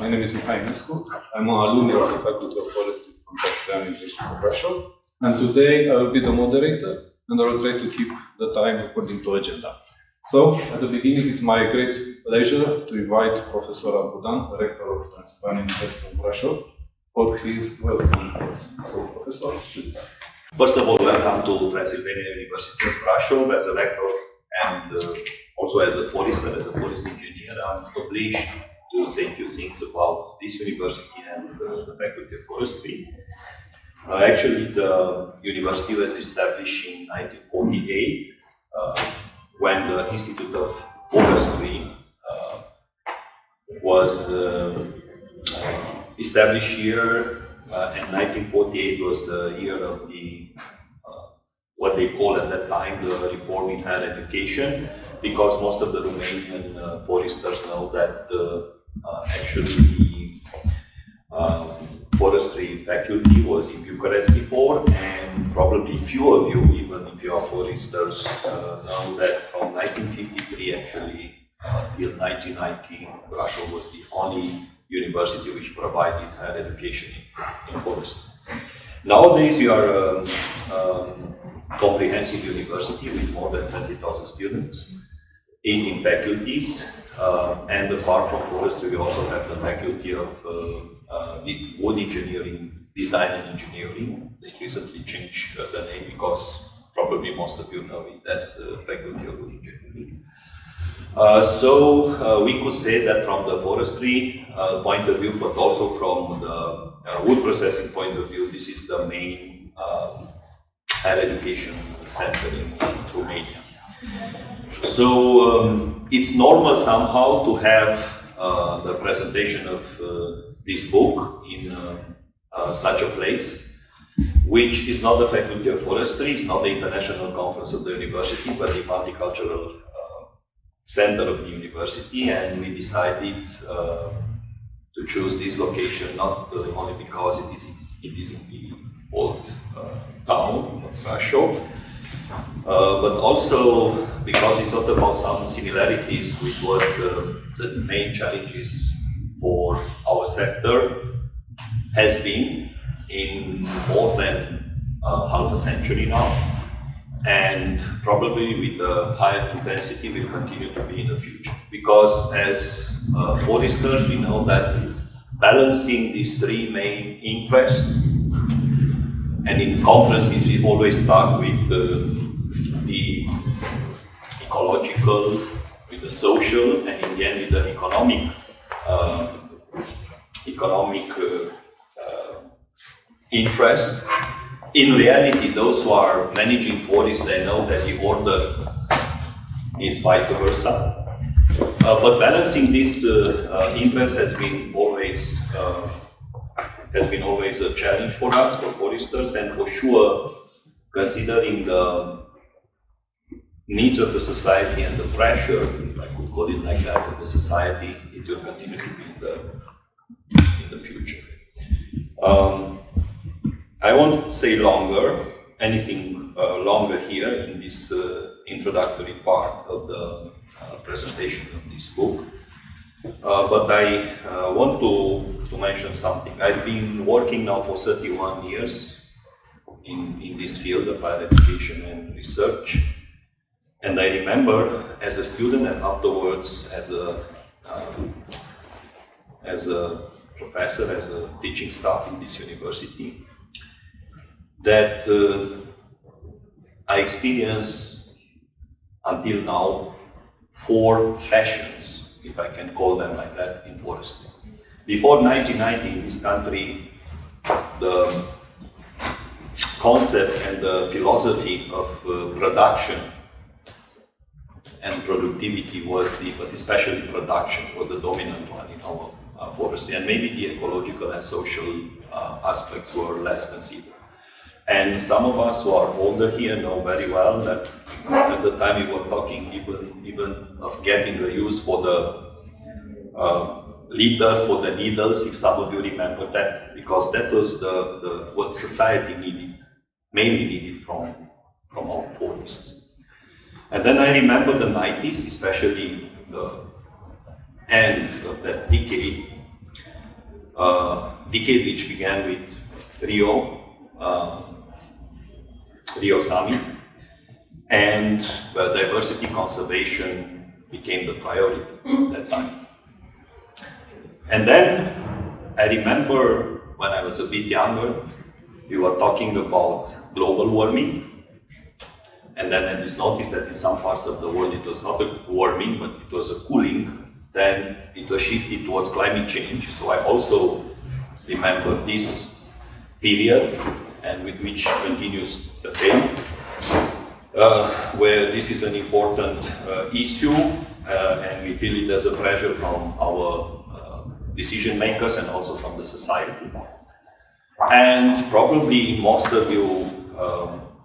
My name is Mihai Enescu. I'm an alumni of the Faculty of Forestry from the University of Brașov. And today I will be the moderator and I will try to keep the time according to agenda. So, at the beginning, it's my great pleasure to invite Professor Budan, the Rector of Transilvania University of Brașov, for his welcome words. So, Professor, please. First of all, welcome to Transylvania University of Brașov as a rector and also as a forester, as a forest engineer. I'm obliged to say a few things about this university and the Faculty of Forestry. Actually, the university was established in 1948 when the Institute of Forestry was established here. And 1948 was the year of the what they call at that time the reform in higher education, because most of the Romanian foresters know that actually the forestry faculty was in Bucharest before, and probably few of you, even if you are foresters, know that from 1953 actually till 1990, Brașov was the only university which provided higher education in forestry. Nowadays, we are a comprehensive university with more than 20,000 students, 18 faculties, and apart from forestry, we also have the faculty of wood engineering, design and engineering. They recently changed the name because probably most of you know it as the faculty of wood engineering. So we could say that from the forestry point of view, but also from the wood processing point of view, this is the main higher education center in Romania. So it's normal somehow to have the presentation of this book in such a place, which is not the Faculty of Forestry, it's not the International Conference of the University, but the Multicultural Center of the university, and we decided to choose this location not only because it is in the old town of Brașov, but also because we thought about some similarities with what the main challenges for our sector has been in more than half a century now, and probably with a higher intensity will continue to be in the future. Because as foresters, we know that balancing these three main interests, and in conferences we always start with the ecological, with the social, and in the end with the economic interest. In reality, those who are managing forests, they know that the order is vice versa. But balancing this interest has been always a challenge for us, for foresters, and for sure, considering the needs of the society and the pressure, if I could call it like that, of the society, it will continue to be in the future. I won't say anything longer here in this introductory part of the presentation of this book, but I want to mention something. I've been working now for 31 years in this field of higher education and research, and I remember as a student and afterwards as a professor, as a teaching staff in this university, that I experienced until now 4 fashions, if I can call them like that, in forestry. Before 1990 in this country, the concept and the philosophy of production and productivity but especially production was the dominant one in our forestry, and maybe the ecological and social aspects were less considered. And some of us who are older here know very well that at the time we were talking even of getting a use for the leader for the needles, if some of you remember that, because that was what society mainly needed from our forests. And then I remember the 90s, especially the end of that decade, decade which began with Rio Summit, and where diversity conservation became the priority at that time. And then I remember when I was a bit younger, we were talking about global warming. And then I just noticed that in some parts of the world it was not a warming, but it was a cooling. Then it was shifted towards climate change. So I also remember this period, and with which continues the day, where this is an important issue, and we feel it as a pressure from our decision makers and also from the society. And probably most of you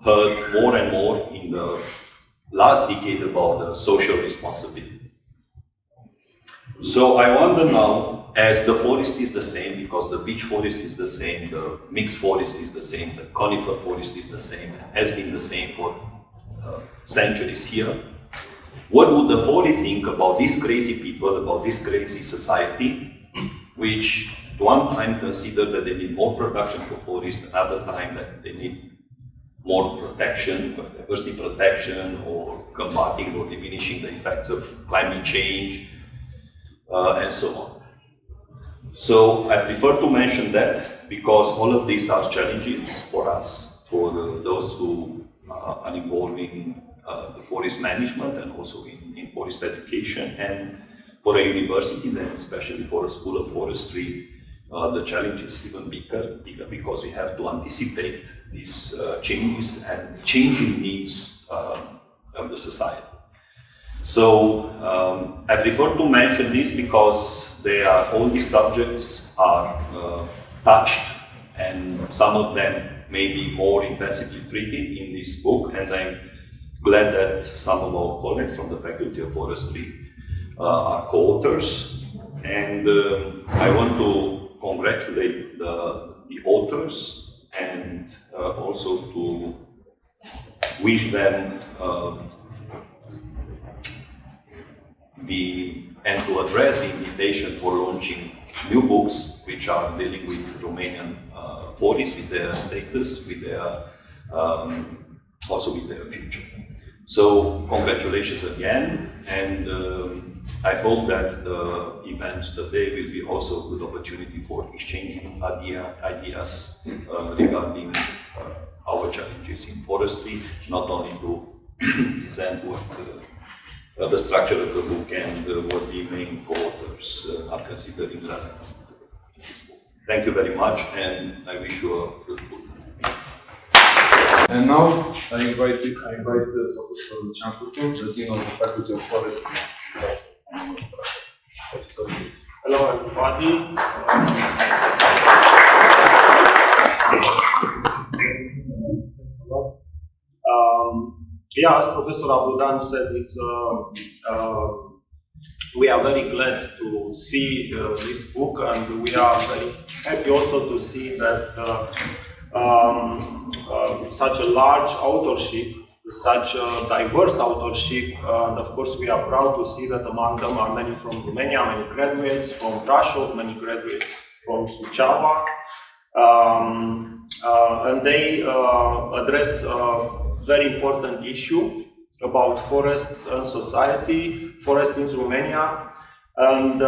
heard more and more in the last decade about the social responsibility. So I wonder now, as the forest is the same, because the beech forest is the same, the mixed forest is the same, the conifer forest is the same, has been the same for centuries here, what would the forest think about these crazy people, about this crazy society, which at one time considered that they need more production for forest, another time that they need more protection, diversity protection, or combating or diminishing the effects of climate change, and so on. So I prefer to mention that because all of these are challenges for us, for those who are involved in the forest management and also in forest education, and for a university, then especially for a school of forestry, the challenge is even bigger because we have to anticipate these changes and changing needs of the society. So I prefer to mention this because all these subjects are touched, and some of them may be more intensively treated in this book, and I'm glad that some of our colleagues from the Faculty of Forestry are co-authors, and I want to congratulate the authors and also to wish them and to address the invitation for launching new books which are dealing with Romanian forests, with their status, with their also with their future. So congratulations again, and I hope that the event today will be also a good opportunity for exchanging ideas regarding our challenges in forestry, not only to present what the structure of the book and what the main co-authors are considering relevant in this book. Thank you very much, and I wish you a good book. And now I invite Professor Ciancutu, the Dean of the Faculty of Forestry. Professor, please. Hello, everybody. Thanks a lot. Yeah, as Professor Abudan said, we are very glad to see this book, and we are very happy also to see that such a large authorship, such a diverse authorship, and of course we are proud to see that among them are many from Romania, many graduates from Brașov, many graduates from Suceava, and they address very important issue about forests and society, forests in Romania. And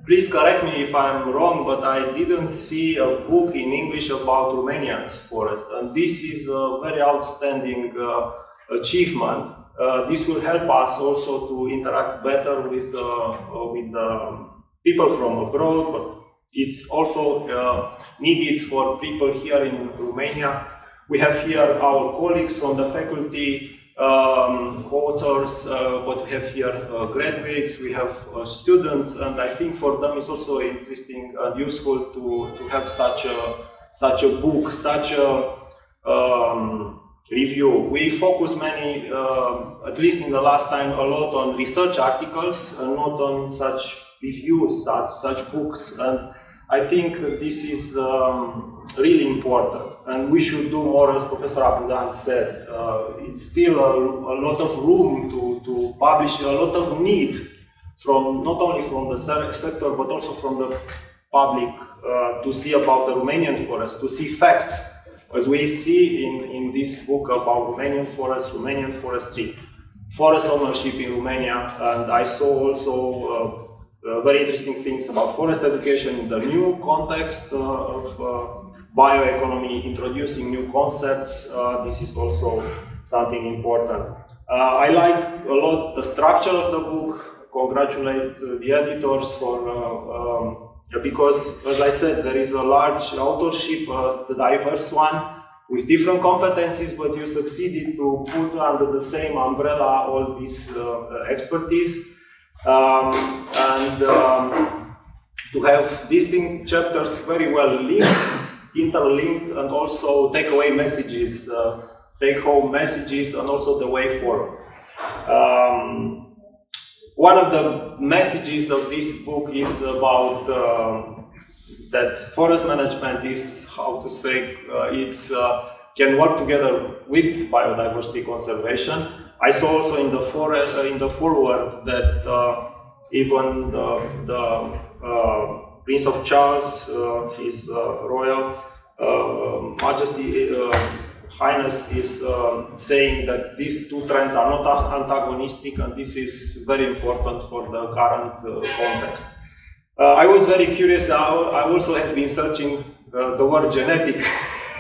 please correct me if I'm wrong, but I didn't see a book in English about Romania's forest. And this is a very outstanding achievement. This will help us also to interact better with people from abroad, but it's also needed for people here in Romania. We have here our colleagues from the faculty, co-authors, but we have here graduates, we have students, and I think for them it's also interesting and useful to have such a book, such a review. We focus many, at least in the last time, a lot on research articles and not on such reviews, such books. And I think this is really important, and we should do more, as Professor Abudan said. It's still a lot of room to publish, a lot of need from not only from the sector but also from the public to see about the Romanian forest, to see facts, as we see in this book about Romanian forest, Romanian forestry, forest ownership in Romania, and I saw also very interesting things about forest education in the new context of bioeconomy, introducing new concepts. This is also something important. I like a lot the structure of the book. Congratulate the editors for because, as I said, there is a large authorship, the diverse one, with different competencies, but you succeeded to put under the same umbrella all this expertise and to have distinct chapters very well linked, interlinked, and also take-away messages, take-home messages, and also the way forward. One of the messages of this book is about that forest management is, how to say, can work together with biodiversity conservation. I saw also in the foreword that even the Prince of Charles, His Royal Majesty, Highness is saying that these two trends are not antagonistic, and this is very important for the current context. I was very curious. I also have been searching the word genetic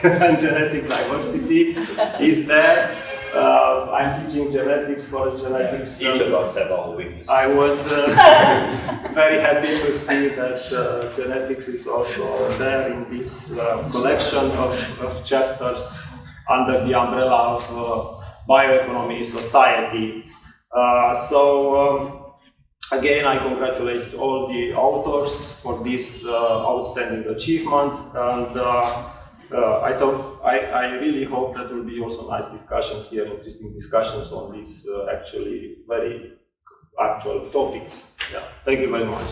and genetic diversity is there. I'm teaching genetics, forest genetics. Each of us have our weaknesses. I was very happy to see that genetics is also there in this collection of chapters under the umbrella of bioeconomy society. Again, I congratulate all the authors for this outstanding achievement, and I really hope that there will be also nice discussions here, interesting discussions on these actually very actual topics. Yeah, thank you very much.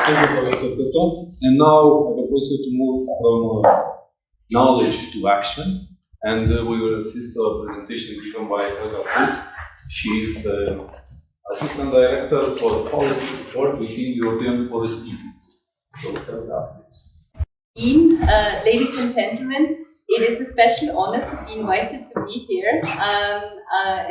Thank you, Professor Petov. And now I propose you to move from knowledge to action, and we will assist a presentation given by Helga Puls. She is the Assistant Director for Policy Support within European Forest Institute. So, Helga, please. Ladies and gentlemen, it is a special honor to be invited to be here,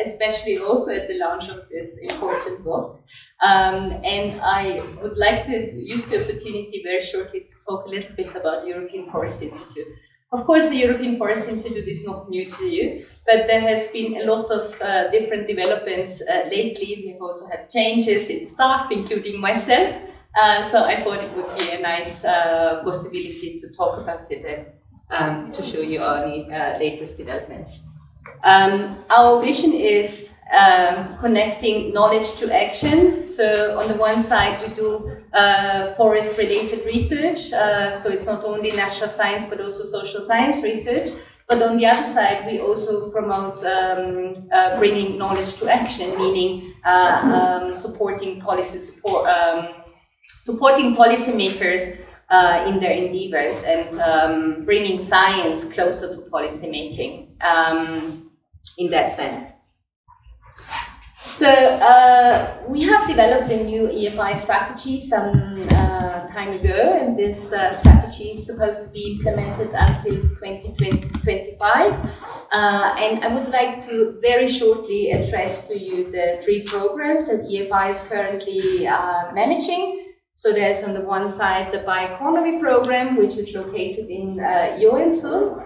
especially also at the launch of this important book. And I would like to use the opportunity very shortly to talk a little bit about the European Forest Institute. Of course, the European Forest Institute is not new to you, but there has been a lot of different developments lately. We've also had changes in staff, including myself. So I thought it would be a nice possibility to talk about it and to show you our latest developments. Our vision is connecting knowledge to action. So on the one side, we do forest-related research. So it's not only natural science, but also social science research. But on the other side, we also promote bringing knowledge to action, meaning supporting policymakers in their endeavors and bringing science closer to policymaking in that sense. So we have developed a new EFI strategy some time ago, and this strategy is supposed to be implemented until 2025. And I would like to very shortly address to you the 3 programs that EFI is currently managing. So there's on the one side the bioeconomy program, which is located in Joensuu.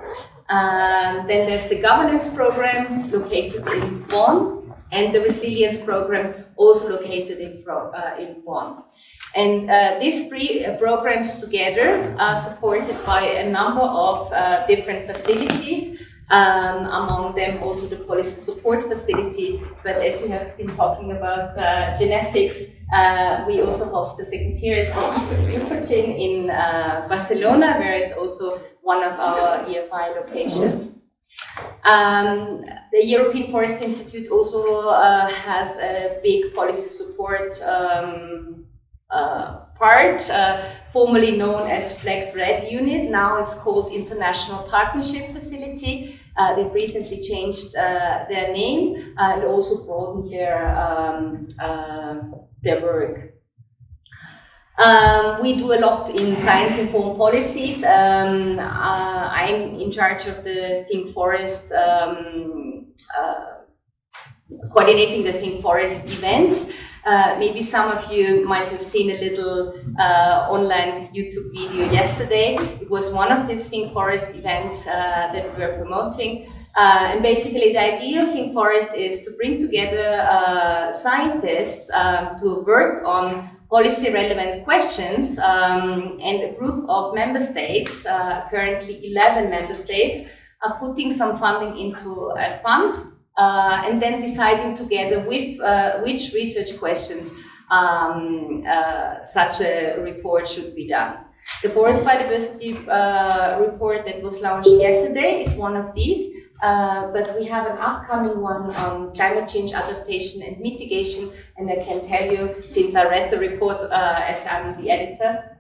Then there's the governance program located in Bonn, and the resilience program also located in Bonn. And these 3 programs together are supported by a number of different facilities, among them also the policy support facility. But as you have been talking about genetics, we also host the Secretariat for Euphrogen in Barcelona, where is also one of our EFI locations. The European Forest Institute also has a big policy support part, formerly known as Flagged Red Unit. Now it's called International Partnership Facility. They've recently changed their name and also broadened their work. We do a lot in science-informed policies. I'm in charge of the Think Forest, coordinating the Think Forest events. Maybe some of you might have seen a little online YouTube video yesterday. It was one of these Think Forest events that we're promoting. And basically the idea of Think Forest is to bring together scientists to work on policy-relevant questions, and a group of member states, currently 11 member states, are putting some funding into a fund and then deciding together with which research questions such a report should be done. The Forest Biodiversity report that was launched yesterday is one of these, but we have an upcoming one on climate change adaptation and mitigation, and I can tell you, since I read the report as I'm the editor,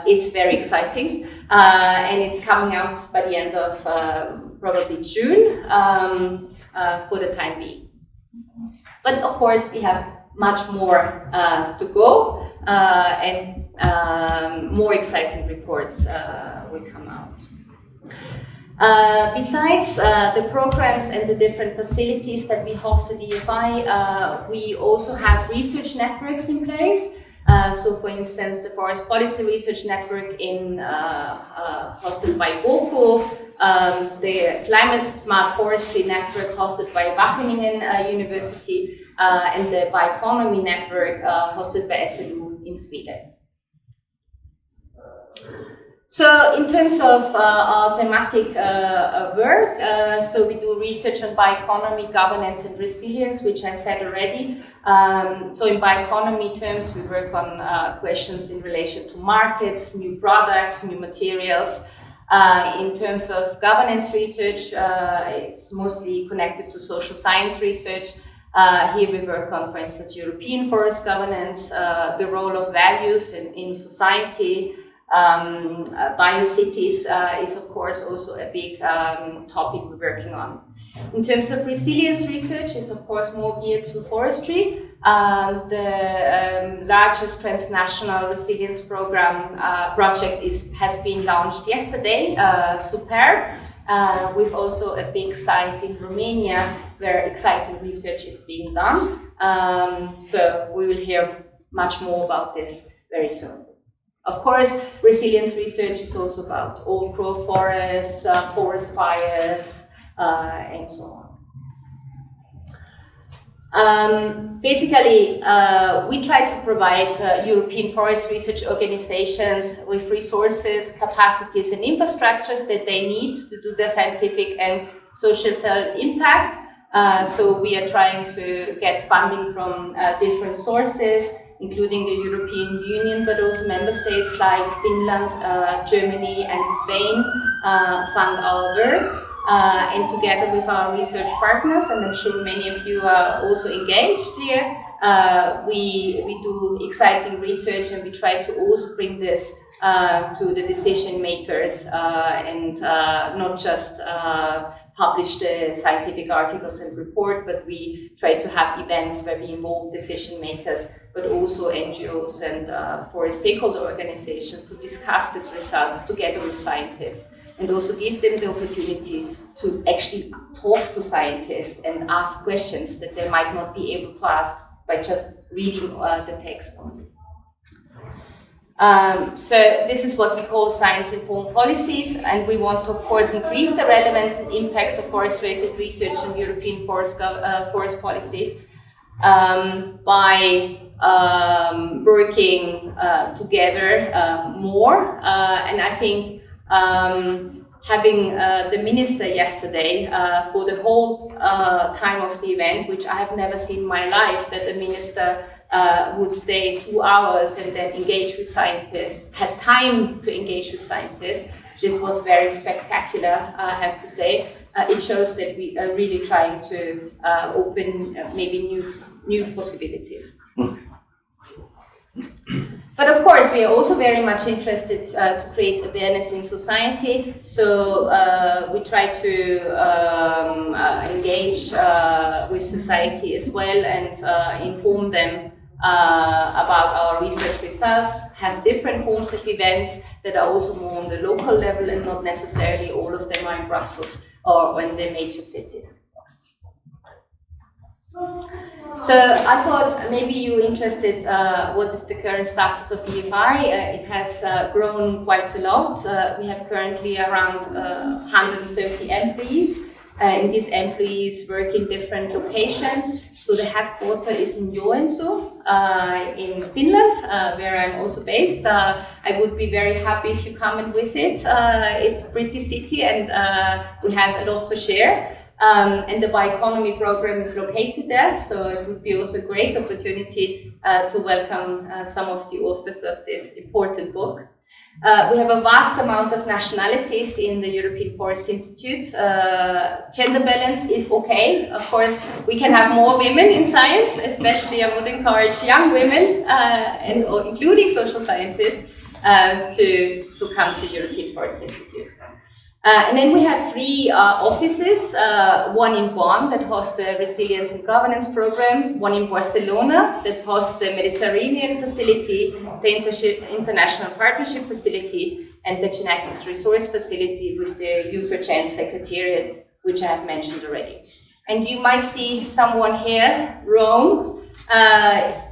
it's very exciting, and it's coming out by the end of probably June for the time being. But of course, we have much more to go, and more exciting reports will come out. Besides the programs and the different facilities that we host at EFI, we also have research networks in place. So for instance, the Forest Policy Research Network hosted by WOCO, the Climate Smart Forestry Network hosted by Wageningen University, and the Bioeconomy Network hosted by SLU in Sweden. So in terms of our thematic work, so we do research on bioeconomy, governance and resilience, which I said already. So in bioeconomy terms, we work on questions in relation to markets, new products, new materials. In terms of governance research, it's mostly connected to social science research. Here we work on, for instance, European forest governance, the role of values in society. Biocities is of course also a big topic we're working on. In terms of resilience research, is of course more geared to forestry. The largest transnational resilience program project has been launched yesterday, Superb, with also a big site in Romania where exciting research is being done. So we will hear much more about this very soon. Of course, resilience research is also about old growth forests, forest fires, and so on. Basically, we try to provide European forest research organizations with resources, capacities, and infrastructures that they need to do their scientific and societal impact. So we are trying to get funding from different sources, including the European Union, but also member states like Finland, Germany, and Spain fund our work. And together with our research partners, and I'm sure many of you are also engaged here, we do exciting research, and we try to also bring this to the decision makers and not just publish the scientific articles and report, but we try to have events where we involve decision makers, but also NGOs and forest stakeholder organizations to discuss these results together with scientists, and also give them the opportunity to actually talk to scientists and ask questions that they might not be able to ask by just reading the text only. So this is what we call science-informed policies, and we want to, of course, increase the relevance and impact of forest-related research on European forest policies by working together more. And I think having the minister yesterday for the whole time of the event, which I have never seen in my life, that the minister would stay 2 hours and then engage with scientists, had time to engage with scientists. This was very spectacular, I have to say. It shows that we are really trying to open maybe new possibilities. But of course, we are also very much interested to create awareness in society. So we try to engage with society as well and inform them about our research results, have different forms of events that are also more on the local level and not necessarily all of them are in Brussels or in the major cities. So I thought maybe you're interested what is the current status of EFI. It has grown quite a lot. We have currently around 130 employees. And these employees work in different locations. So the headquarters is in Joensuu in Finland, where I'm also based. I would be very happy if you come and visit. It's a pretty city and we have a lot to share. And the bioeconomy program is located there, so it would be also a great opportunity to welcome some of the authors of this important book. We have a vast amount of nationalities in the European Forest Institute. Gender balance is okay. Of course, we can have more women in science, especially I would encourage young women, including social scientists, to come to European Forest Institute. And then we have 3 offices, one in Bonn that hosts the Resilience and Governance Program, one in Barcelona that hosts the Mediterranean Facility, the International Partnership Facility, and the Genetics Resource Facility with the UFRGen Secretariat, which I have mentioned already. And you might see someone here, Rome.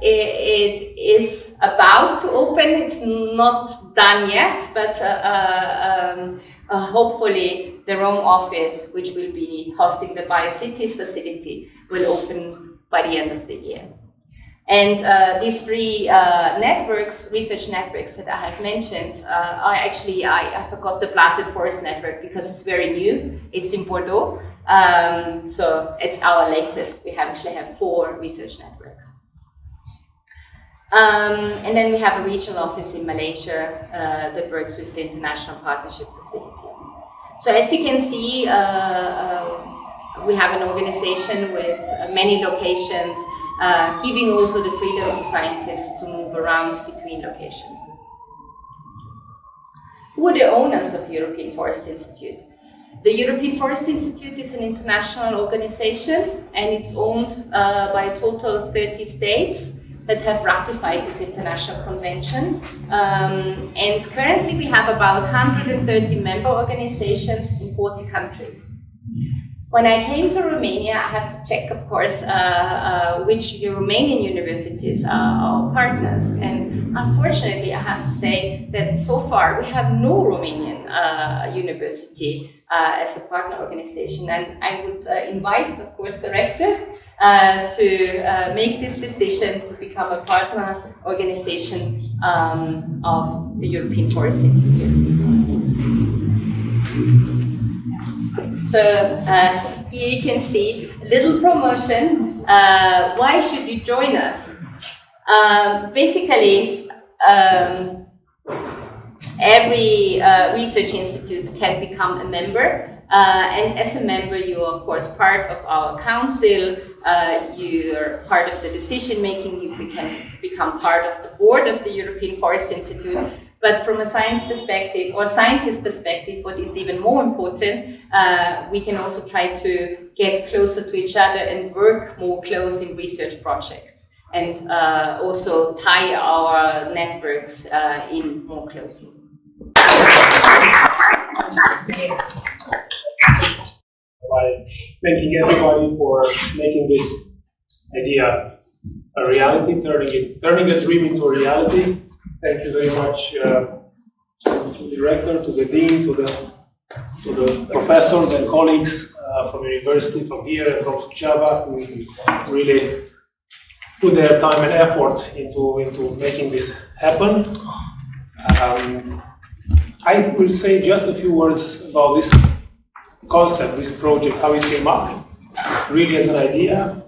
It is about to open, it's not done yet, but hopefully the Rome office, which will be hosting the BioCities facility, will open by the end of the year. And these 3 networks, research networks that I have mentioned, are actually, I forgot the Platted Forest Network because it's very new. It's in Bordeaux, so it's our latest. We actually have 4 research networks. And then we have a regional office in Malaysia that works with the International Partnership Facility. So as you can see, we have an organization with many locations, giving also the freedom to scientists to move around between locations. Who are the owners of European Forest Institute? The European Forest Institute is an international organization and it's owned by a total of 30 states that have ratified this international convention. And currently we have about 130 member organizations in 40 countries. When I came to Romania, I have to check, of course, which Romanian universities are our partners. And unfortunately, I have to say that so far we have no Romanian university as a partner organization. And I would invite, of course, the rector to make this decision to become a partner organization of the European Forest Institute. So here you can see a little promotion. Why should you join us? Basically, every research institute can become a member. And as a member, you are, of course, part of our council. You're part of the decision making. You can become part of the board of the European Forest Institute. But from a science perspective or scientist perspective, what is even more important, we can also try to get closer to each other and work more close in research projects and also tie our networks in more closely. By thanking everybody for making this idea a reality, turning a dream into a reality. Thank you very much to the director, to the dean, to the professors and colleagues from the university, from here and from Suceava, who really put their time and effort into making this happen. I will say just a few words about this concept, this project, how it came up, really as an idea.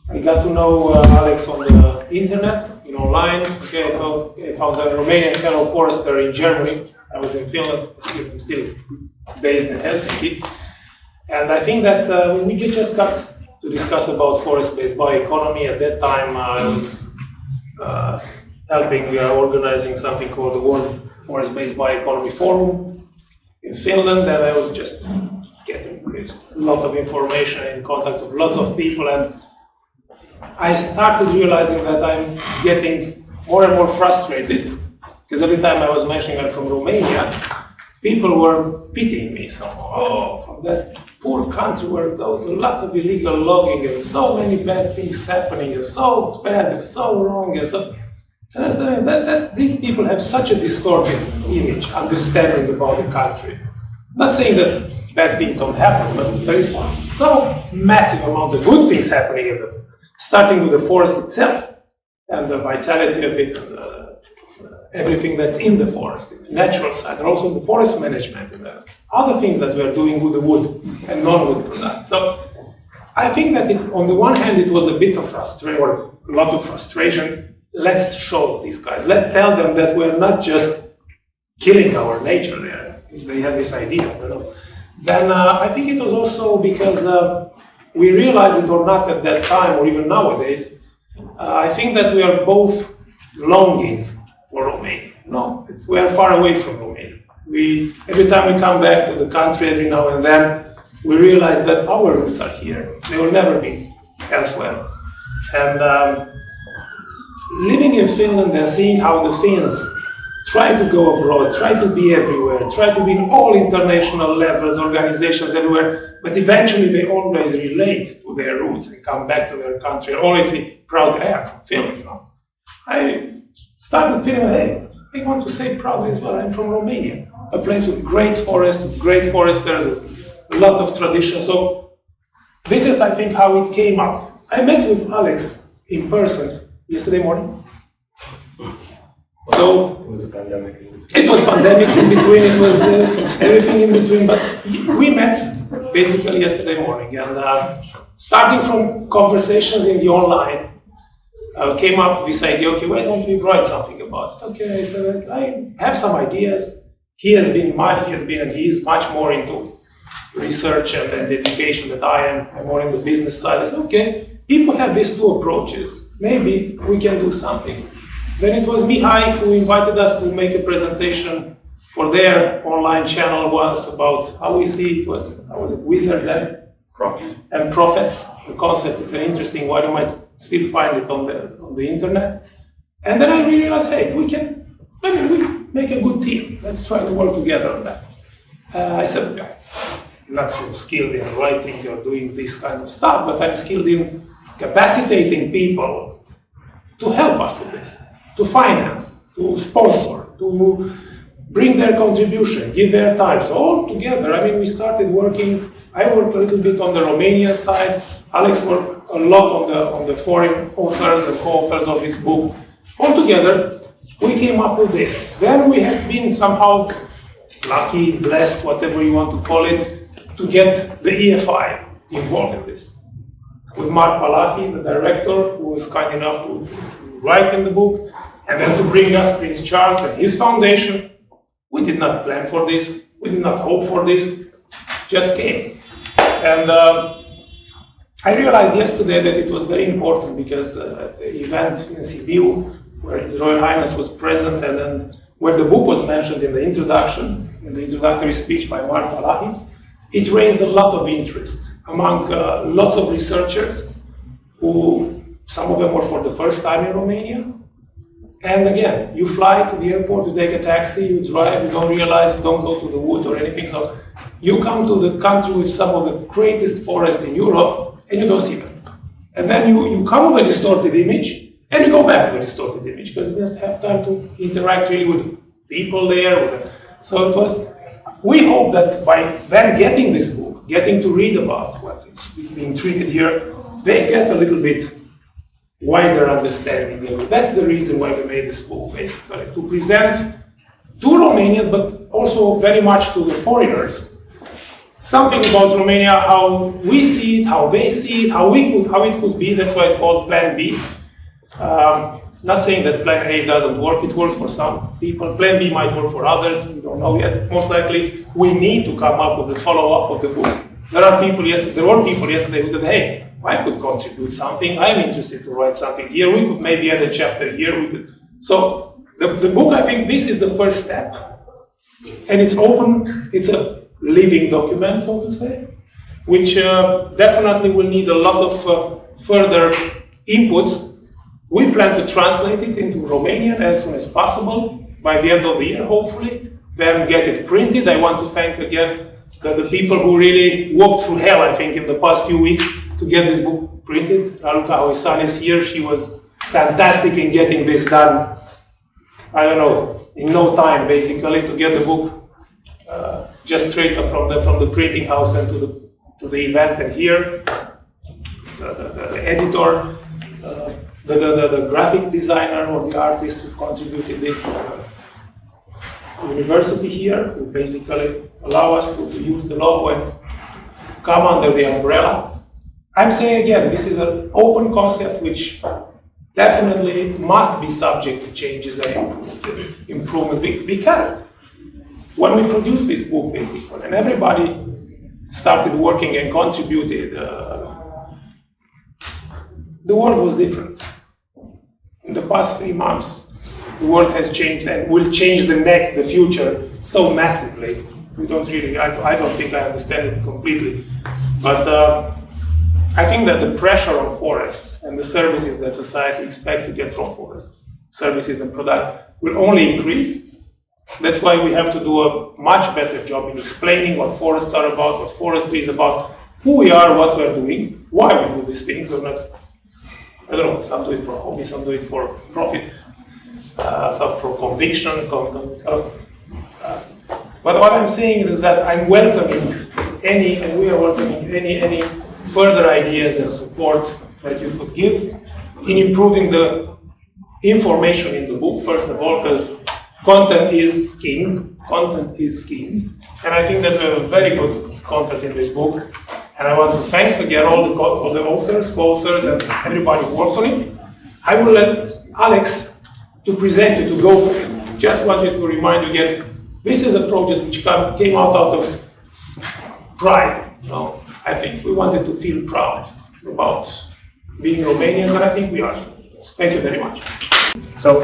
I got to know Alex on the internet, online. Okay, I found a Romanian fellow forester in Germany. I was in Finland, still based in Helsinki. And I think that we just got to discuss about forest-based bioeconomy. At that time, I was helping organizing something called the World Forest-Based Bioeconomy Forum in Finland, and I was just getting a lot of information, in contact with lots of people, and I started realizing that I'm getting more and more frustrated, because every time I was mentioning I'm from Romania, people were pitying me. So, oh, from that poor country where there was a lot of illegal logging and so many bad things happening, and so bad, and so wrong, and so. And I said that these people have such a distorted image, understanding about the country. Not saying that bad things don't happen, but there is so massive amount of good things happening in starting with the forest itself and the vitality of it, and everything that's in the forest, the natural side, and also the forest management and the other things that we are doing with the wood and non-wood products. So I think that on the one hand it was a bit of frustration, or a lot of frustration. Let's show these guys, let's tell them that we're not just killing our nature there. They had this idea, you know. Then I think it was also because we realized it or not at that time, or even nowadays, I think that we are both longing for Romania. No, we are far away from Romania. Every time we come back to the country, every now and then, we realize that our roots are here. They will never be elsewhere. And living in Finland and seeing how the Finns try to go abroad, try to be everywhere, try to be in all international levels, organizations everywhere, but eventually they always relate to their roots and come back to their country and always say, proud I am from Finland. You know? I started feeling, hey, I want to say proudly as well, I'm from Romania, a place with great forests, with great foresters, with a lot of tradition. So this is, I think, how it came up. I met with Alex in person yesterday morning. So It was a pandemic. it was pandemics in between, it was everything in between, but we met basically yesterday morning, and starting from conversations in the online, came up with this idea, okay, why don't we write something about it? Okay, I said, I have some ideas. He is much more into research and education than I am. I'm more in the business side. I said, okay, if we have these two approaches, maybe we can do something. Then it was Mihai who invited us to make a presentation for their online channel once about how we see it was wizards and prophets. The concept, it's an interesting one, you might still find it on the internet. And then I realized, hey, we make a good team. Let's try to work together on that. I said, yeah, I'm not so skilled in writing or doing this kind of stuff, but I'm skilled in capacitating people to help us with this, to finance, to sponsor, to bring their contribution, give their time. So all together, I mean, we started working. I worked a little bit on the Romanian side. Alex worked a lot on the foreign authors and co-authors of this book. All together, we came up with this. Then we have been somehow lucky, blessed, whatever you want to call it, to get the EFI involved in this. With Mark Palachi, the director, who was kind enough to write in the book, and then to bring us Prince Charles and his foundation. We did not plan for this, we did not hope for this, just came. And I realized yesterday that it was very important because at the event in Sibiu, where His Royal Highness was present, and then where the book was mentioned in the introduction, in the introductory speech by Mark Palachi, it raised a lot of interest among lots of researchers who, some of them were for the first time in Romania. And again, you fly to the airport, you take a taxi, you drive, you don't realize, you don't go to the woods or anything. So you come to the country with some of the greatest forests in Europe and you don't see them. And then you come with a distorted image and you go back with a distorted image because you don't have time to interact really with people there. So it was, we hope that by them getting this book, getting to read about what is being treated here, they get a little bit wider understanding. That's the reason why we made this book, basically, to present to Romanians, but also very much to the foreigners, something about Romania, how we see it, how they see it, how it could be. That's why it's called Plan B. Not saying that Plan A doesn't work, it works for some people. Plan B might work for others, we don't know yet. Most likely, we need to come up with the follow-up of the book. There were people yesterday who said, hey, I could contribute something. I'm interested to write something here. We could maybe add a chapter here. We could. So the book, I think this is the first step. And it's open, it's a living document, so to say, which definitely will need a lot of further inputs. We plan to translate it into Romanian as soon as possible, by the end of the year, hopefully, then get it printed. I want to thank again the people who really walked through hell, I think, in the past few weeks to get this book printed. Raluca Hoisan is here. She was fantastic in getting this done, I don't know, in no time, basically, to get the book just straight up from the printing house and to the event. And here, the editor, the graphic designer or the artist who contributed this to the university here, who basically allow us to use the logo and come under the umbrella. I'm saying again, this is an open concept which definitely must be subject to changes and improvements, because when we produced this book, basically, and everybody started working and contributed, the world was different. In the past 3 months, the world has changed and will change the future so massively. We don't really, I don't think I understand it completely. But I think that the pressure on forests and the services that society expects to get from forests, services and products, will only increase. That's why we have to do a much better job in explaining what forests are about, what forestry is about, who we are, what we're doing, why we do these things. We're not, I don't know, some do it for hobby, some do it for profit, some for conviction. But what I'm saying is that I'm welcoming any, and we are welcoming any further ideas and support that you could give in improving the information in the book, first of all, because content is king. Content is king. And I think that we have a very good content in this book. And I want to thank again all the authors, co-authors, and everybody who worked on it. I will let Alex to present it, to go for it. Just wanted to remind you again, this is a project which came out of pride. You know? I think we wanted to feel proud about being Romanians, and I think we are. Thank you very much. So,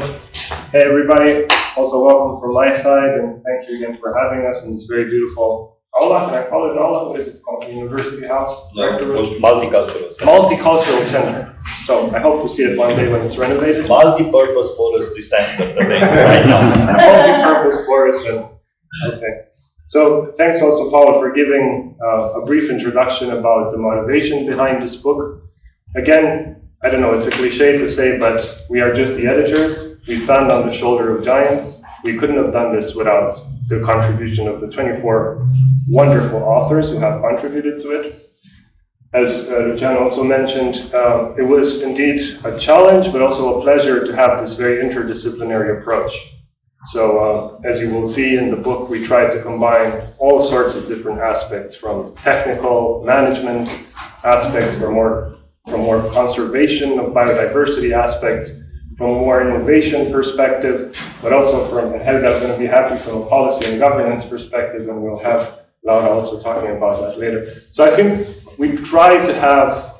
hey everybody, also welcome from my side, and thank you again for having us in this very beautiful aula. Can I call it aula? What is it called? University House? Multicultural Center. Multicultural Center. So I hope to see it one day when it's renovated. Multi-purpose forestry center right now. Multi-purpose forest. Okay. So thanks also, Paula, for giving a brief introduction about the motivation behind this book. Again, I don't know, it's a cliche to say, but we are just the editors. We stand on the shoulder of giants. We couldn't have done this without the contribution of the 24 wonderful authors who have contributed to it. As Luciano also mentioned, it was indeed a challenge, but also a pleasure to have this very interdisciplinary approach. So as you will see in the book, we try to combine all sorts of different aspects, from technical management aspects, from more conservation of biodiversity aspects, from a more innovation perspective, but also from, and Helga's going to be happy, from a policy and governance perspective, and we'll have Laura also talking about that later. So I think we try to have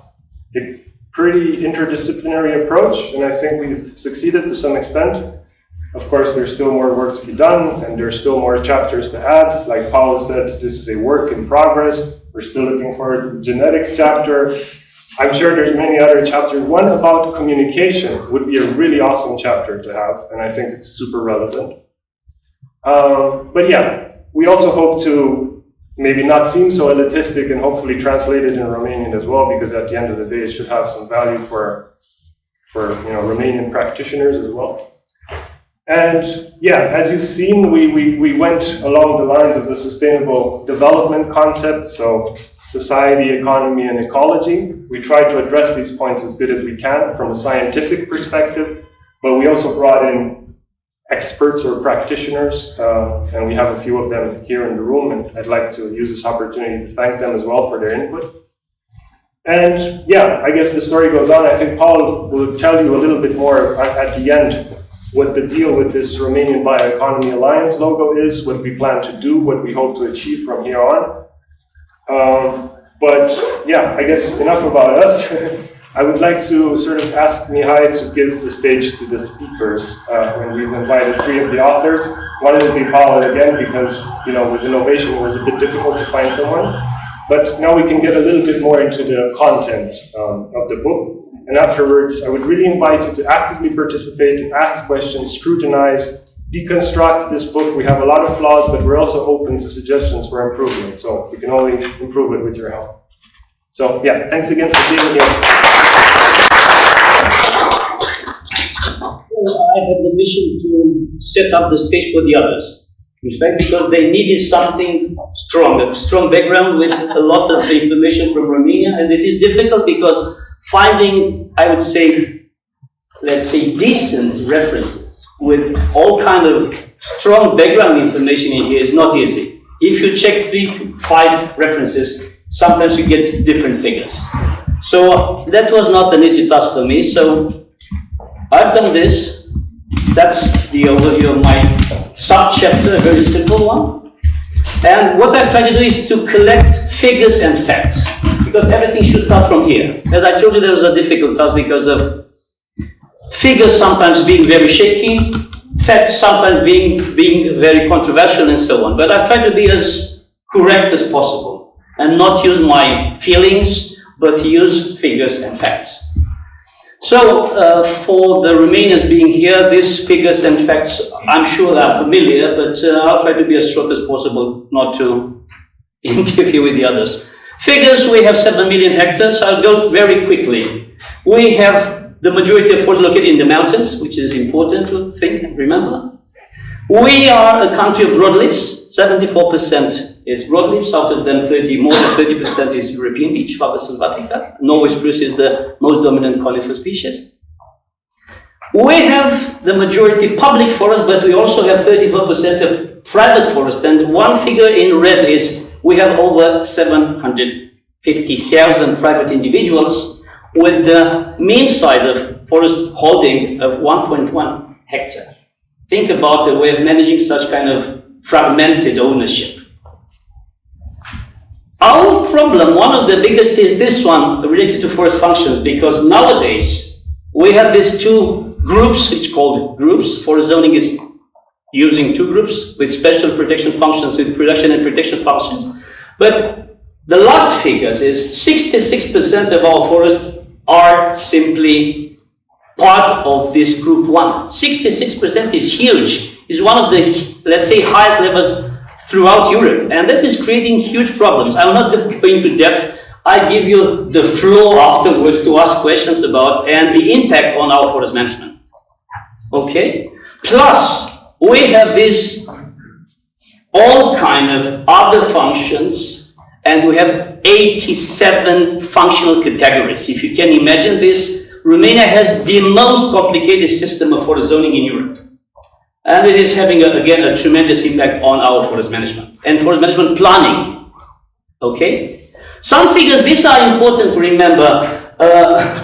a pretty interdisciplinary approach, and I think we've succeeded to some extent. Of course, there's still more work to be done, and there's still more chapters to add. Like Paolo said, this is a work in progress. We're still looking forward to the genetics chapter. I'm sure there's many other chapters. One about communication would be a really awesome chapter to have, and I think it's super relevant. But yeah, we also hope to maybe not seem so elitistic and hopefully translate it in Romanian as well, because at the end of the day, it should have some value for Romanian practitioners as well. And yeah, as you've seen, we went along the lines of the sustainable development concept, so society, economy, and ecology. We tried to address these points as good as we can from a scientific perspective, but we also brought in experts or practitioners, and we have a few of them here in the room, and I'd like to use this opportunity to thank them as well for their input. And yeah, I guess the story goes on. I think Paul will tell you a little bit more at the end what the deal with this Romanian Bioeconomy Alliance logo is, what we plan to do, what we hope to achieve from here on. But yeah, I guess enough about us. I would like to sort of ask Mihai to give the stage to the speakers when we've invited 3 of the authors. One will be Paul again because, with innovation it was a bit difficult to find someone. But now we can get a little bit more into the contents of the book. And afterwards, I would really invite you to actively participate, ask questions, scrutinize, deconstruct this book. We have a lot of flaws, but we're also open to suggestions for improvement. So we can only improve it with your help. So yeah, thanks again for being here. I had the mission to set up the stage for the others. In fact, because they needed something strong, a strong background with a lot of the information from Romania, and it is difficult because finding, I would say, let's say, decent references with all kind of strong background information in here is not easy. If you check 3 to 5 references, sometimes you get different figures. So that was not an easy task for me. So I've done this. That's the overview of my sub-chapter, a very simple one. And what I've tried to do is to collect figures and facts, because everything should start from here. As I told you, there was a difficult task because of figures sometimes being very shaky, facts sometimes being very controversial and so on. But I've tried to be as correct as possible and not use my feelings, but use figures and facts. So for the Romanians being here, these figures and facts, I'm sure are familiar, but I'll try to be as short as possible, not to interfere with the others. Figures, we have 7 million hectares. I'll go very quickly. We have the majority of forests located in the mountains, which is important to think and remember. We are a country of broadleafs. 74% is broadleafs, out of them more than 30% is European beech, Faber sylvatica. Norway spruce is the most dominant conifer species. We have the majority public forest, but we also have 34% of private forest. And one figure in red is we have over 750,000 private individuals with the mean size of forest holding of 1.1 hectare. Think about the way of managing such kind of fragmented ownership. Our problem, one of the biggest, is this one related to forest functions, because nowadays we have these 2 groups, it's called groups. Forest zoning is using 2 groups with special protection functions, with production and protection functions. But the last figures is 66% of our forests are simply part of this group 1. 66% is huge. Is one of the, let's say, highest levels throughout Europe, and that is creating huge problems. I'm not going to depth. I give you the floor afterwards to ask questions about and the impact on our forest management. Okay? Plus, we have these all kind of other functions, and we have 87 functional categories. If you can imagine this, Romania has the most complicated system of forest zoning in Europe. And it is having, again, a tremendous impact on our forest management and forest management planning. Okay? Some figures, these are important to remember.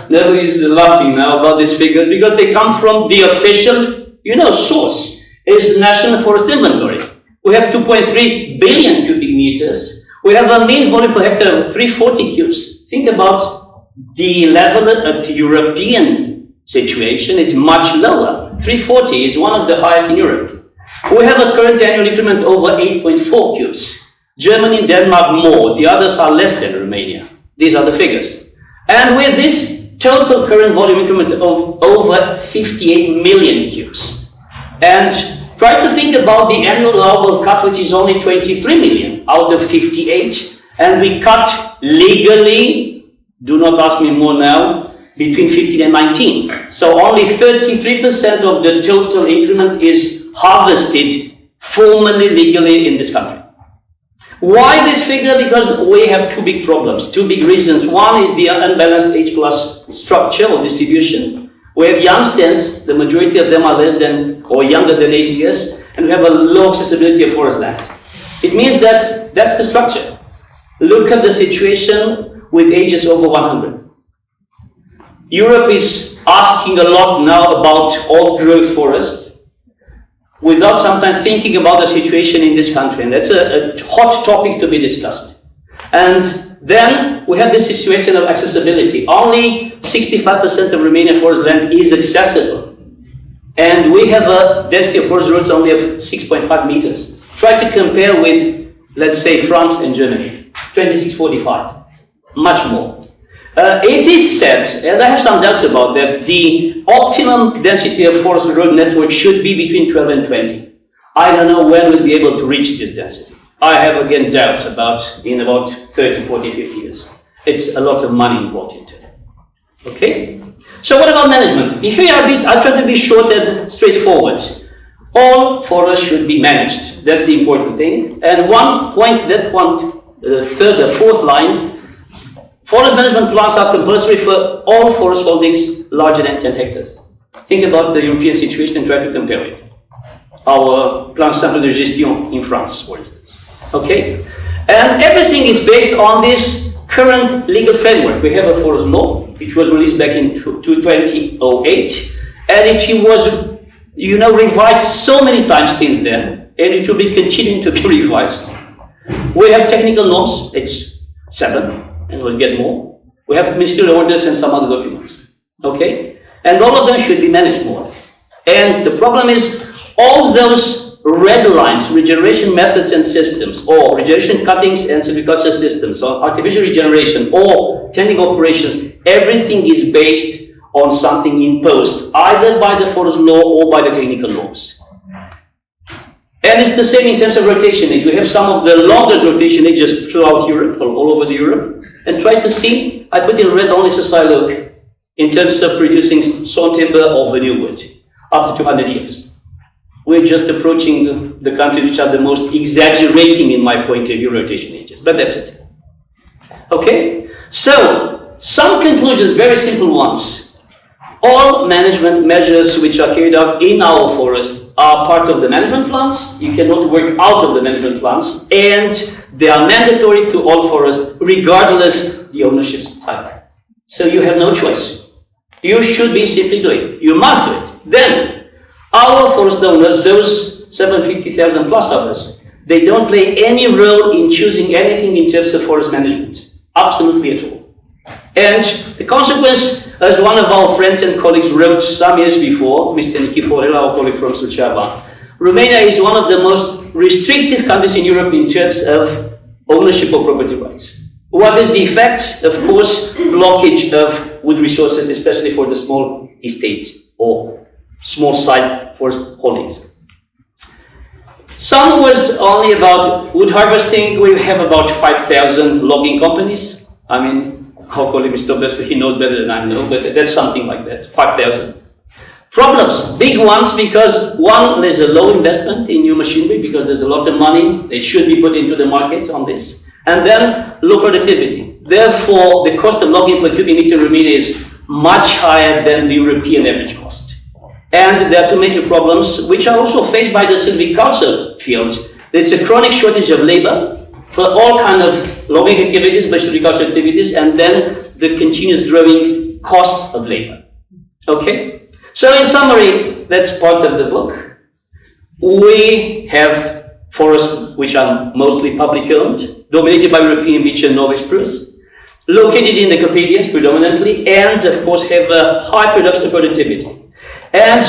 Nobody is laughing now about these figures because they come from the official, source. It is the National Forest Inventory. We have 2.3 billion cubic meters. We have a mean volume per hectare of 340 cubes. Think about the level at the European situation is much lower. 340 is one of the highest in Europe. We have a current annual increment over 8.4 cubes. Germany and Denmark more. The others are less than Romania. These are the figures. And with this total current volume increment of over 58 million cubes. And try to think about the annual allowable cut, which is only 23 million out of 58. And we cut legally, do not ask me more now, between 15 and 19. So only 33% of the total increment is harvested formally, legally in this country. Why this figure? Because we have 2 big problems, 2 big reasons. One is the unbalanced age class structure or distribution. We have young stands, the majority of them are less than or younger than 80 years, and we have a low accessibility of forest land. It means that that's the structure. Look at the situation with ages over 100. Europe is asking a lot now about old growth forest without sometimes thinking about the situation in this country, and that's a hot topic to be discussed. And then we have this situation of accessibility. Only 65% of Romanian forest land is accessible. And we have a density of forest roads only of 6.5 meters. Try to compare with, let's say, France and Germany, 2645, much more. It is said, and I have some doubts about that, the optimum density of forest road network should be between 12 and 20. I don't know when we'll be able to reach this density. I have again doubts in about 30, 40, 50 years. It's a lot of money involved into it. Okay? So what about management? Here I'll try to be short and straightforward. All forests should be managed. That's the important thing. And one point, the fourth line, forest management plans are compulsory for all forest holdings larger than 10 hectares. Think about the European situation and try to compare it. Our plan simple de gestion in France, for instance. Okay? And everything is based on this current legal framework. We have a forest law, which was released back in 2008, and it was, revised so many times since then, and it will be continuing to be revised. We have technical norms, it's 7, and we'll get more. We have ministerial orders and some other documents. Okay? And all of them should be managed more. And the problem is, all those red lines, regeneration methods and systems, or regeneration cuttings and silviculture systems, or artificial regeneration, or technical operations, everything is based on something imposed, either by the forest law or by the technical laws. And it's the same in terms of rotation age. We have some of the longest rotation ages throughout Europe, or all over Europe, and try to see, I put in red only Socialog, in terms of producing sawn timber or veneer wood, up to 200 years. We're just approaching the countries which are the most exaggerating, in my point of view, rotation ages. But that's it. Okay? So, some conclusions, very simple ones. All management measures which are carried out in our forest are part of the management plans. You cannot work out of the management plans. And they are mandatory to all forests, regardless the ownership type. So you have no choice. You should be simply doing it. You must do it. Then, our forest owners, those 750,000 plus others, they don't play any role in choosing anything in terms of forest management. Absolutely at all. And the consequence, as one of our friends and colleagues wrote some years before, Mr. Nikiforel, our colleague from Suceava, Romania is one of the most restrictive countries in Europe in terms of ownership of property rights. What is the effect? Of course, blockage of wood resources, especially for the small estate or small side forest holdings. Some was only about wood harvesting. We have about 5,000 logging companies. I mean, our colleague Mr. Besco, he knows better than I know, but that's something like that, 5,000. Problems, big ones, because one, there's a low investment in new machinery because there's a lot of money. They should be put into the market on this. And then low productivity. Therefore, the cost of logging per cubic meter in Romania is much higher than the European average cost. And there are two major problems, which are also faced by the silviculture fields. There's a chronic shortage of labor for all kinds of logging activities, but silviculture activities, and then the continuous growing cost of labor. Okay? So in summary, that's part of the book. We have forests which are mostly public owned, dominated by European beech and Norway spruce, located in the Carpathians predominantly, and of course have a high production productivity. And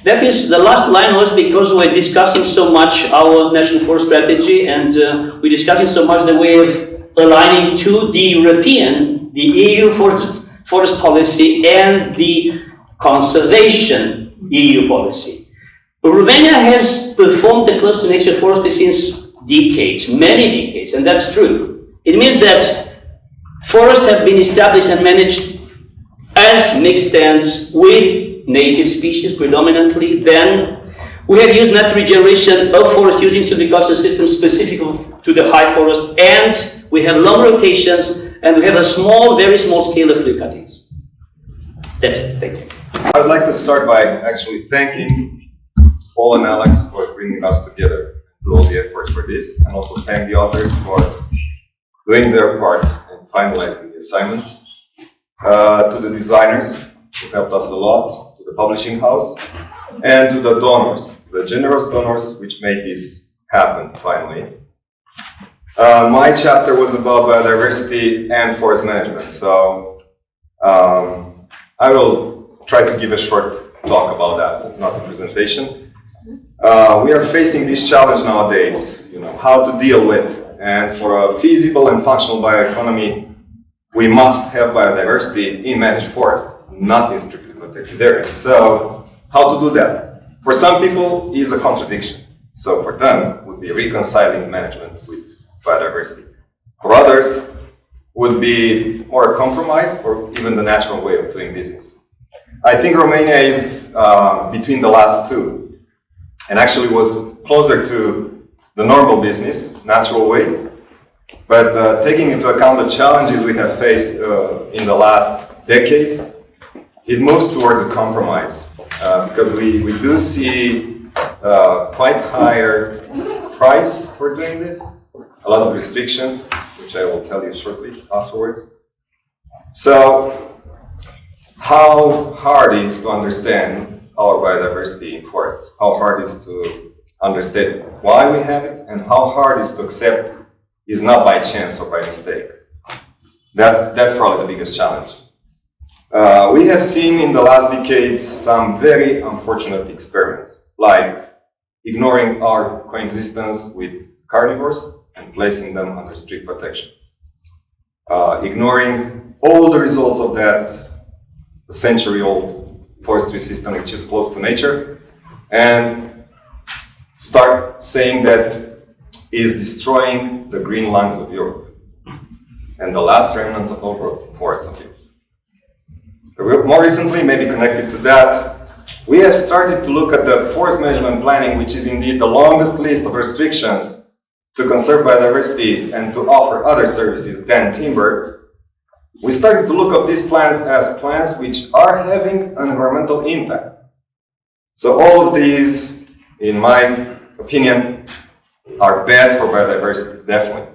that is, the last line was because we're discussing so much our national forest strategy, and we're discussing so much the way of aligning to the European, the EU forest policy, and the conservation EU policy. Romania has performed the close to nature forestry since decades, many decades, and that's true. It means that forests have been established and managed as mixed stands with native species predominantly. Then we have used natural regeneration of forest using silviculture systems specific to the high forest, and we have long rotations, and we have a small, very small scale of clear cuttings. That's it. Thank you. I would like to start by actually thanking Paul and Alex for bringing us together and all the efforts for this, and also thank the authors for doing their part in finalizing the assignment. To the designers who helped us a lot, to the publishing house, and to the donors, the generous donors which made this happen finally. My chapter was about biodiversity and forest management, so I will try to give a short talk about that, not a presentation. We are facing this challenge nowadays, how to deal with, and for a feasible and functional bioeconomy, we must have biodiversity in managed forests, not in strictly protected areas. So, how to do that? For some people, it is a contradiction. So for them, would be reconciling management with biodiversity. For others, would be more a compromise or even the natural way of doing business. I think Romania is between the last two, and actually was closer to the normal business, natural way. But taking into account the challenges we have faced in the last decades, it moves towards a compromise because we do see quite higher price for doing this, a lot of restrictions, which I will tell you shortly afterwards. So, how hard is to understand our biodiversity in forests? How hard is to understand why we have it, and how hard is to accept is not by chance or by mistake? That's probably the biggest challenge. We have seen in the last decades some very unfortunate experiments, like ignoring our coexistence with carnivores and placing them under strict protection. Ignoring all the results of that century-old forestry system, which is close to nature, and start saying that is destroying the green lungs of Europe and the last remnants of overgrowth forests of Europe. More recently, maybe connected to that, we have started to look at the forest management planning, which is indeed the longest list of restrictions to conserve biodiversity and to offer other services than timber. We started to look at these plans as plans which are having an environmental impact. So all of these, in my opinion, are bad for biodiversity, definitely.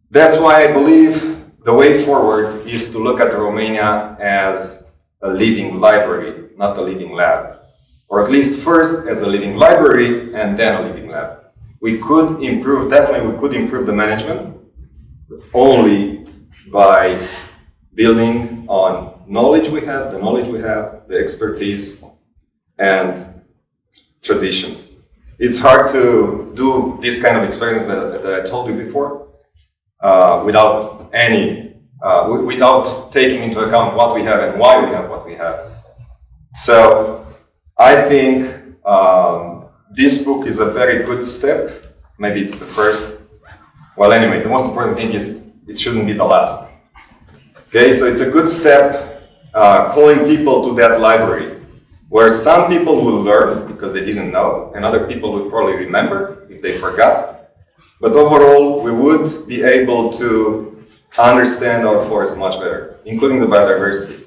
That's why I believe the way forward is to look at Romania as a living library, not a living lab. Or at least first as a living library and then a living lab. We could improve, definitely we could improve the management only by building on knowledge we have, the expertise and traditions. It's hard to do this kind of experience that I told you before without taking into account what we have and why we have what we have. So I think this book is a very good step. Maybe it's the first. Well, anyway, the most important thing is it shouldn't be the last. Okay, so it's a good step calling people to that library where some people will learn because they didn't know, and other people will probably remember if they forgot. But overall, we would be able to understand our forest much better, including the biodiversity.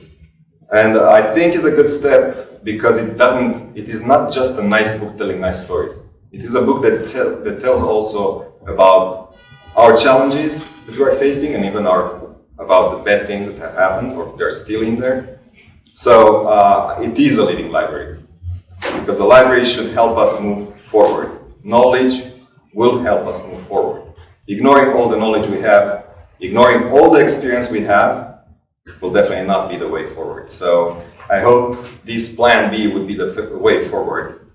And I think it's a good step because it is not just a nice book telling nice stories. It is a book that tells also about our challenges that we are facing and even about the bad things that have happened or they're still in there. So it is a living library because the library should help us move forward. Knowledge will help us move forward. Ignoring all the knowledge we have, ignoring all the experience we have, will definitely not be the way forward. So I hope this plan B would be the way forward.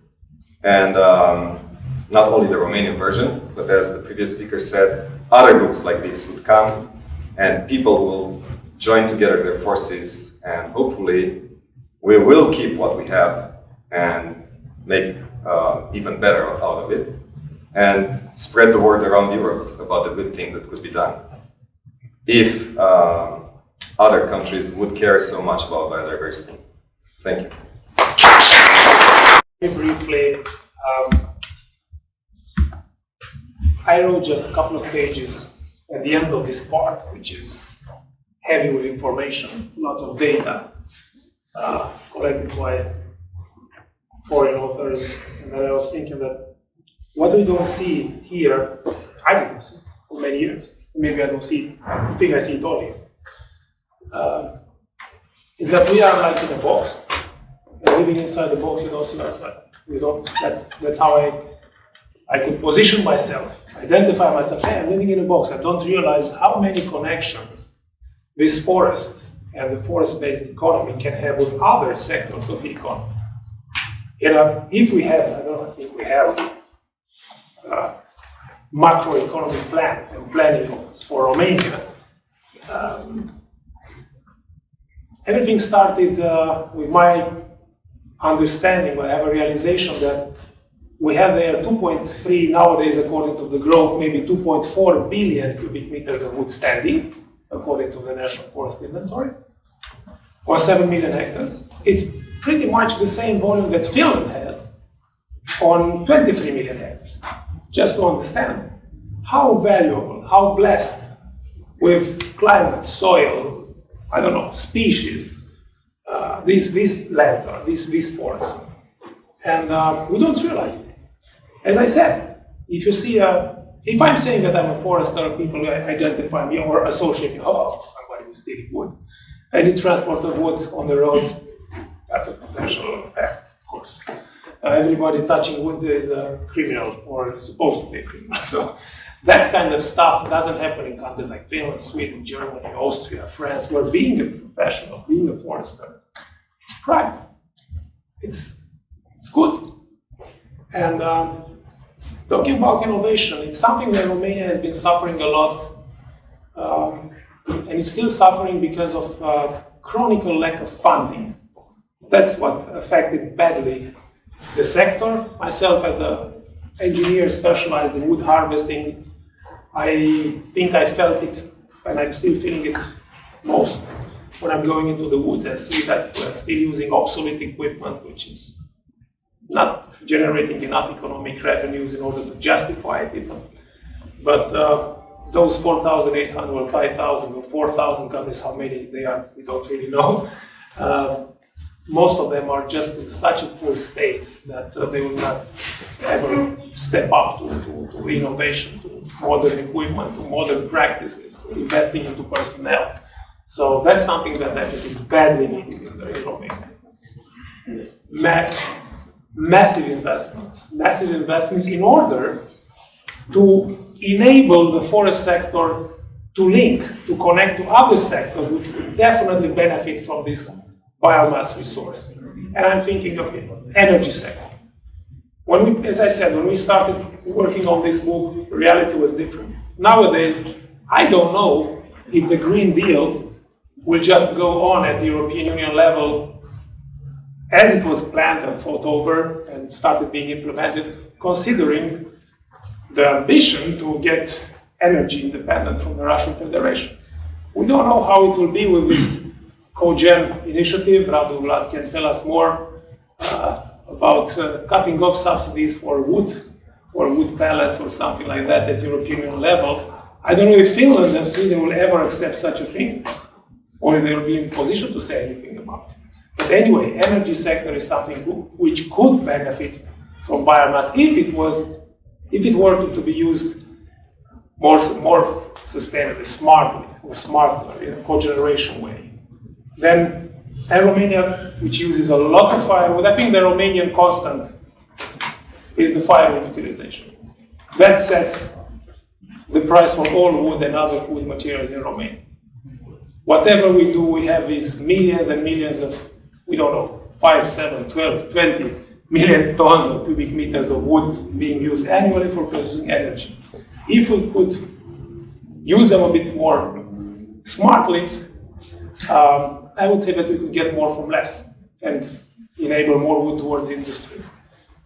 And not only the Romanian version, but as the previous speaker said, other books like this would come and people will join together their forces and hopefully we will keep what we have and make even better out of it and spread the word around Europe about the good things that could be done. If other countries would care so much about biodiversity. Thank you. Very briefly, I wrote just a couple of pages at the end of this part, which is heavy with information, a lot of data collected by foreign authors. And then I was thinking that what we don't see here, I didn't see for many years. Maybe I don't see it. I think I see it all here. Is that we are like in a box. We're living inside the box, you don't see outside. We don't. That's how I could position myself, identify myself, hey, I'm living in a box. I don't realize how many connections this forest and the forest-based economy can have with other sectors of the economy. If we have, I don't think we have macroeconomic plan and planning for Romania, everything started with my understanding. I have a realization that we have there 2.3 nowadays, according to the growth, maybe 2.4 billion cubic meters of wood standing, according to the National Forest Inventory, or 7 million hectares. It's pretty much the same volume that Finland has on 23 million hectares. Just to understand how valuable, how blessed with climate, soil, I don't know, species, these lands are, these forests. And we don't realize it. As I said, if you see, if I'm saying that I'm a forester, people identify me or associate me, oh, somebody who's stealing wood. Any transport of wood on the roads, that's a potential theft, of course. Everybody touching wood is a criminal or supposed to be a criminal. So that kind of stuff doesn't happen in countries like Finland, Sweden, Germany, Austria, France, where being a professional, being a forester, it's pride. It's good. And talking about innovation, it's something that Romania has been suffering a lot, and it's still suffering because of chronic lack of funding. That's what affected badly the sector. Myself, as an engineer specialized in wood harvesting, I think I felt it, and I'm still feeling it most when I'm going into the woods. I see that we're still using obsolete equipment, which is not generating enough economic revenues in order to justify it even. But those 4,800 or 5,000 or 4,000, God knows how many they are, we don't really know. Most of them are just in such a poor state that they will not ever step up to innovation, to modern equipment, to modern practices, to investing into personnel. So that's something that I think is badly needed in Romania. Massive investments in order to enable the forest sector to link, to connect to other sectors which would definitely benefit from this biomass resource. And I'm thinking of the energy sector. As I said, when we started working on this book, reality was different. Nowadays, I don't know if the Green Deal will just go on at the European Union level as it was planned and thought over and started being implemented, considering the ambition to get energy independent from the Russian Federation. We don't know how it will be with this cogen initiative. Radu Vlad can tell us more about cutting off subsidies for wood or wood pellets or something like that at European Union level. I don't know if Finland and Sweden will ever accept such a thing, or they will be in position to say anything about it. But anyway, energy sector is something which could benefit from biomass if it were to be used more sustainably, smartly, in a cogeneration way. Then Romania, which uses a lot of firewood, I think the Romanian constant is the firewood utilization. That sets the price for all wood and other wood materials in Romania. Whatever we do, we have these millions and millions of, we don't know, 5, 7, 12, 20 million tons of cubic meters of wood being used annually for producing energy. If we could use them a bit more smartly, I would say that we could get more from less and enable more wood towards industry.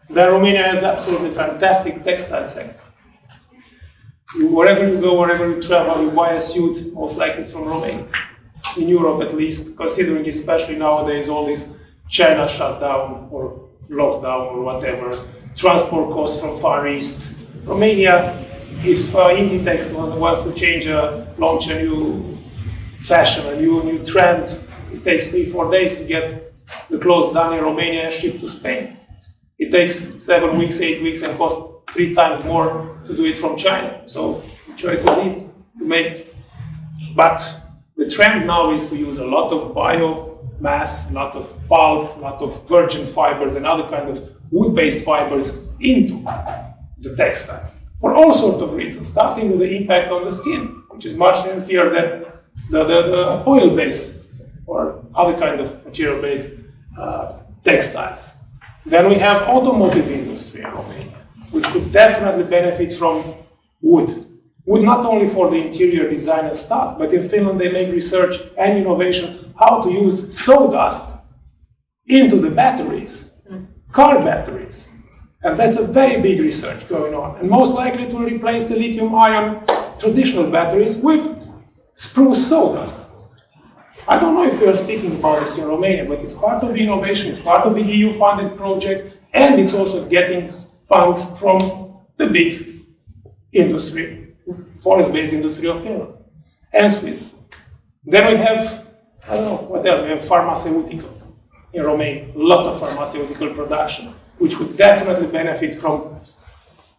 Then Romania has absolutely fantastic textile sector. Wherever you go, wherever you travel, you buy a suit, most likely it's from Romania. In Europe at least, considering especially nowadays all this China shutdown or lockdown or whatever, transport costs from Far East. Romania, if Inditex wants to launch a new fashion, a new trend, it takes 3-4 days to get the clothes done in Romania and shipped to Spain. It takes 7 weeks, 8 weeks, and costs 3 times more to do it from China. So the choice is easy to make. But the trend now is to use a lot of biomass, a lot of pulp, a lot of virgin fibers and other kind of wood-based fibers into the textiles for all sorts of reasons, starting with the impact on the skin, which is much healthier than the oil-based or other kind of material-based textiles. Then we have automotive industry in Romania, which could definitely benefit from wood. Wood not only for the interior design and stuff, but in Finland they make research and innovation how to use sawdust into the batteries, car batteries. And that's a very big research going on. And most likely to replace the lithium-ion traditional batteries with spruce sawdust. I don't know if we are speaking about this in Romania, but it's part of the innovation, it's part of the EU-funded project, and it's also getting funds from the big industry, forest-based industry of Finland and Sweden. Then we have, I don't know, what else? We have pharmaceuticals in Romania, a lot of pharmaceutical production, which would definitely benefit from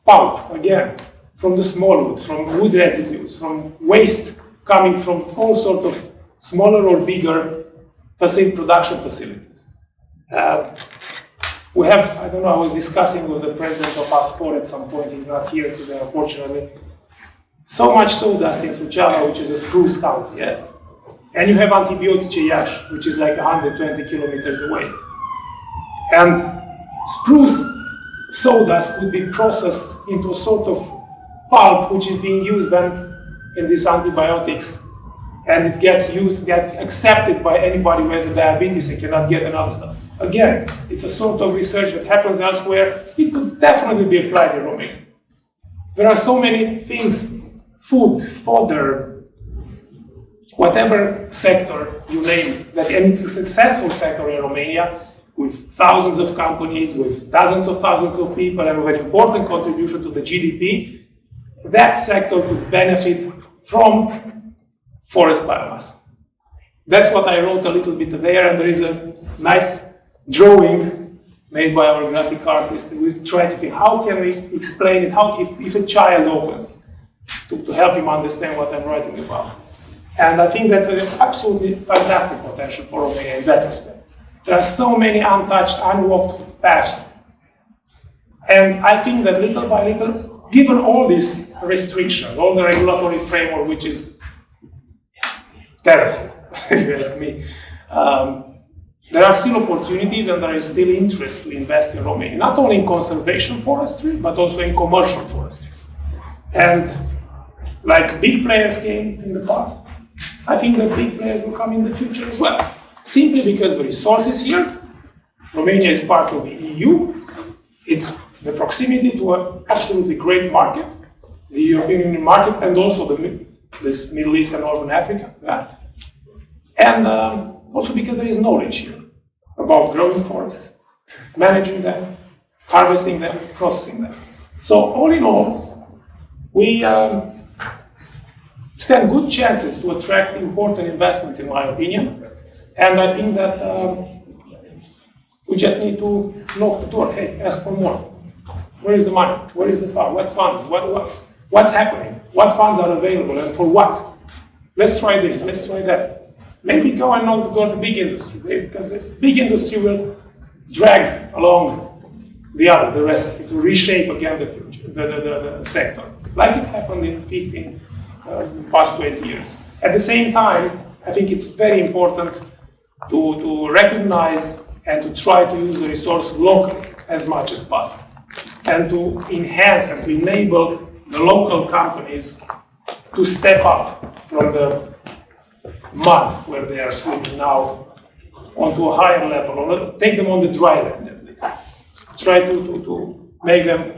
pulp, again, from the small wood, from wood residues, from waste coming from all sorts of smaller or bigger production facilities. We have, I don't know, I was discussing with the president of ASPOR at some point, he's not here today, unfortunately. So much sawdust in Suceava, which is a spruce county, yes. And you have Antibiotice Iași, which is like 120 kilometers away. And spruce sawdust would be processed into a sort of pulp, which is being used then in these antibiotics. And it gets accepted by anybody who has a diabetes and cannot get another stuff. Again, it's a sort of research that happens elsewhere. It could definitely be applied in Romania. There are so many things, food, fodder, whatever sector you name, and it's a successful sector in Romania, with thousands of companies, with dozens of thousands of people, and with an important contribution to the GDP. That sector could benefit from forest biomass. That's what I wrote a little bit there, and there is a nice drawing made by our graphic artist. We try to think, how can we explain it, how if a child opens, to help him understand what I'm writing about. And I think that's an absolutely fantastic potential for Romania in that respect. There are so many untouched, unwalked paths. And I think that little by little, given all these restrictions, all the regulatory framework, which is terrible, if you ask me, there are still opportunities and there is still interest to invest in Romania, not only in conservation forestry, but also in commercial forestry. And like big players came in the past, I think that big players will come in the future as well. Simply because the resources here, Romania is part of the EU, it's the proximity to an absolutely great market, the European Union market, and also this Middle East and Northern Africa. Yeah. And also because there is knowledge here about growing forests, managing them, harvesting them, processing them. So all in all, we stand good chances to attract important investments, in my opinion. And I think that we just need to knock the door. Hey, ask for more. Where is the money? Where is the fund? What's funded? What's happening? What funds are available and for what? Let's try this, let's try that. Maybe go and knock the door to big industry, because the big industry will drag along the rest. It will reshape again the future, the sector, like it happened in past 20 years. At the same time, I think it's very important to recognize and to try to use the resource locally as much as possible, and to enhance and to enable the local companies to step up from the mud where they are swimming now onto a higher level, or take them on the dry land at least. Try to make them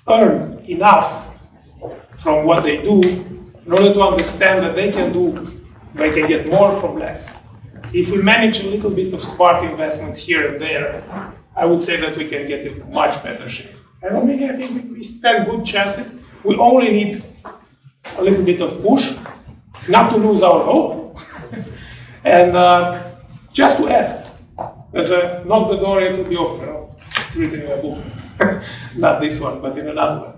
earn enough from what they do in order to understand that they can get more from less. If we manage a little bit of smart investments here and there, I would say that we can get it in much better shape. And Romania, I think we stand good chances. We only need a little bit of push, not to lose our hope, and just to ask. There's a knock the door, it will be open. It's written in a book. Not this one, but in another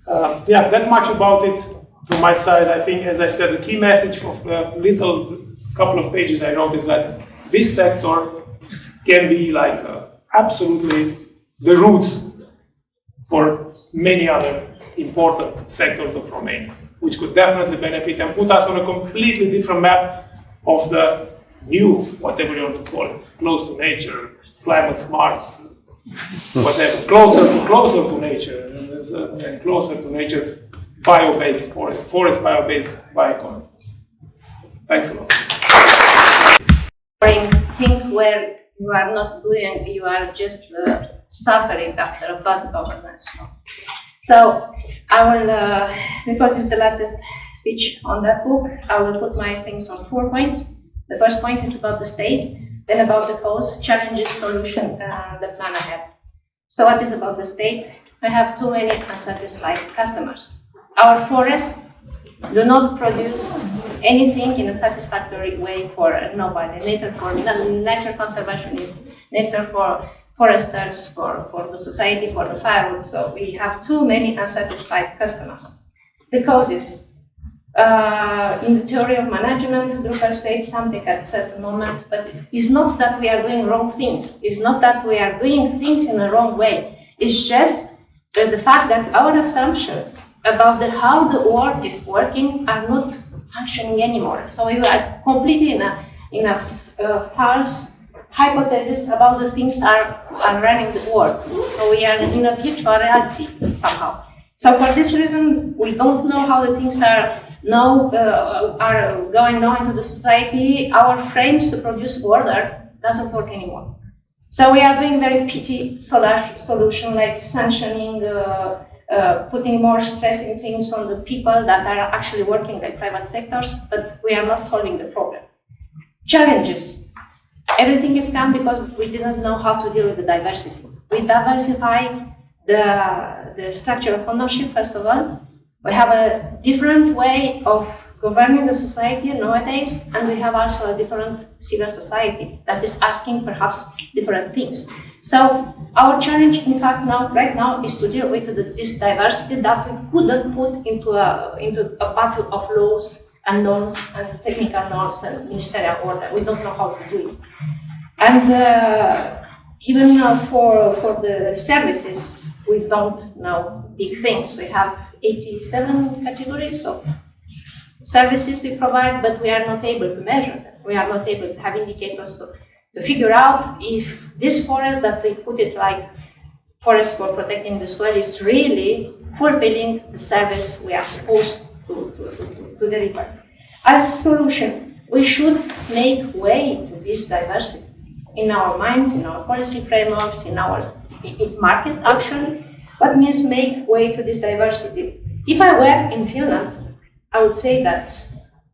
one. Yeah, that much about it from my side. I think, as I said, the key message of the little couple of pages I wrote is that this sector can be like absolutely the roots for many other important sectors of Romania, which could definitely benefit and put us on a completely different map of the new, whatever you want to call it, close to nature, climate smart, whatever, closer to nature, and closer to nature, bio-based forest bio-based bioeconomy. Thanks a lot. Think where you are not doing, you are just suffering after a bad governance. So I will, because it's the latest speech on that book, I will put my things on 4 points. The first point is about the state, then about the cause, challenges, solution, the plan ahead. So what is about the state? We have too many unsatisfied customers. Our forests do not produce anything in a satisfactory way for nobody, neither for nature conservationists, neither for foresters, for the society, for the firewood. So we have too many unsatisfied customers. The causes. In the theory of management, Drucker said something at a certain moment, but it's not that we are doing wrong things. It's not that we are doing things in a wrong way. It's just the fact that our assumptions about how the world is working are not functioning anymore. So we are completely in a false hypothesis about the things are running the world. So we are in a virtual reality somehow. So for this reason, we don't know how the things are going now into the society. Our frames to produce order doesn't work anymore. So we are doing very petty solution like sanctioning, putting more stress in things on the people that are actually working like private sectors, but we are not solving the problem. Challenges. Everything is come because we didn't know how to deal with the diversity. We diversify the structure of ownership, first of all. We have a different way of governing the society nowadays, and we have also a different civil society that is asking perhaps different things. So our challenge, in fact, right now, is to deal with this diversity that we couldn't put into a battle of laws and norms and technical norms and ministerial order. We don't know how to do it. And even for the services, we don't know big things. We have 87 categories of services we provide, but we are not able to measure them. We are not able to have indicators to figure out if this forest that we put it like forest for protecting the soil is really fulfilling the service we are supposed to deliver. As a solution, we should make way to this diversity in our minds, in our policy frameworks, in our market actually. What means make way to this diversity? If I were in Finland, I would say that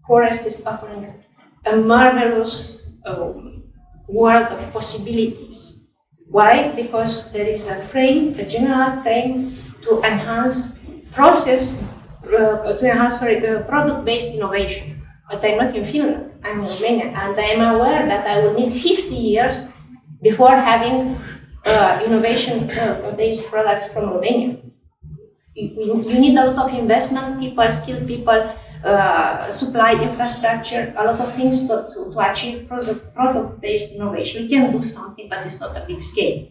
forest is offering a marvelous world of possibilities. Why? Because there is a general frame to enhance product-based innovation. But I'm not in Finland, I'm in Romania, and I am aware that I will need 50 years before having innovation-based products from Romania. You need a lot of investment, skilled people, supply infrastructure, a lot of things to achieve product-based innovation. We can do something, but it's not a big scale.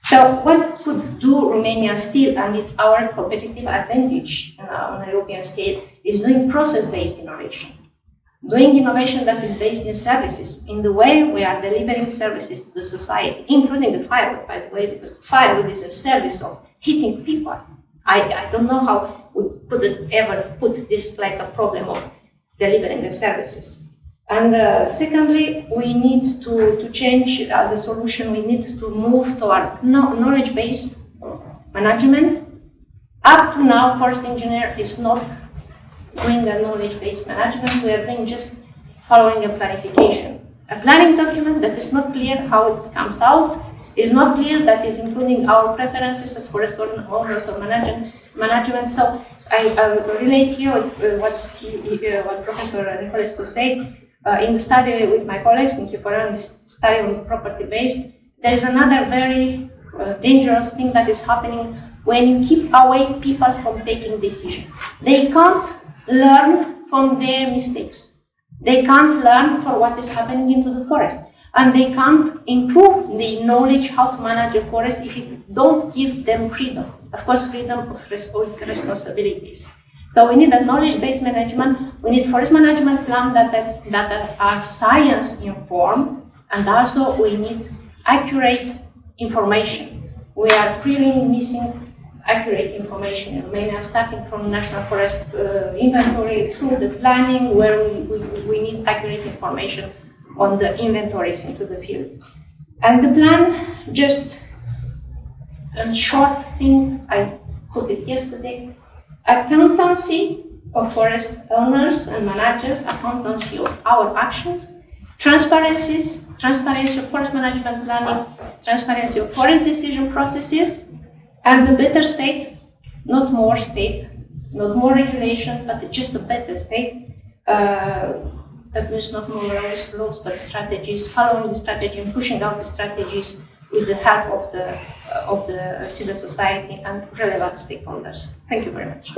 So what could do Romania still, and it's our competitive advantage on a European scale, is doing process-based innovation. Doing innovation that is based in services, in the way we are delivering services to the society, including the firewood, by the way, because firewood is a service of heating people. I don't know how we could ever put this like a problem of delivering the services. And secondly, we need to change as a solution, we need to move toward knowledge-based management. Up to now, forest engineer is not doing a knowledge-based management, we are doing just following a planification. A planning document that is not clear how it comes out, is not clear that is including our preferences as forest owners or management. So I relate here with what Professor Nicolescu said. In the study with my colleagues, thank you for this study on property-based, there is another very dangerous thing that is happening when you keep away people from taking decisions. They can't learn from their mistakes. They can't learn from what is happening into the forest. And they can't improve the knowledge how to manage a forest if you don't give them freedom. of course, freedom of responsibilities. So we need a knowledge-based management. We need forest management plans that are science-informed, and also we need accurate information. We are really missing accurate information in Romania, starting from National Forest inventory through the planning, where we need accurate information on the inventories into the field. And the plan, just a short thing, I put it yesterday, accountancy of forest owners and managers, accountancy of our actions, transparency of forest management planning, transparency of forest decision processes, and the better state, not more regulation, but just a better state. That means not more laws, but strategies, following the strategy and pushing out the strategies with the help of the civil society and relevant stakeholders. Thank you very much.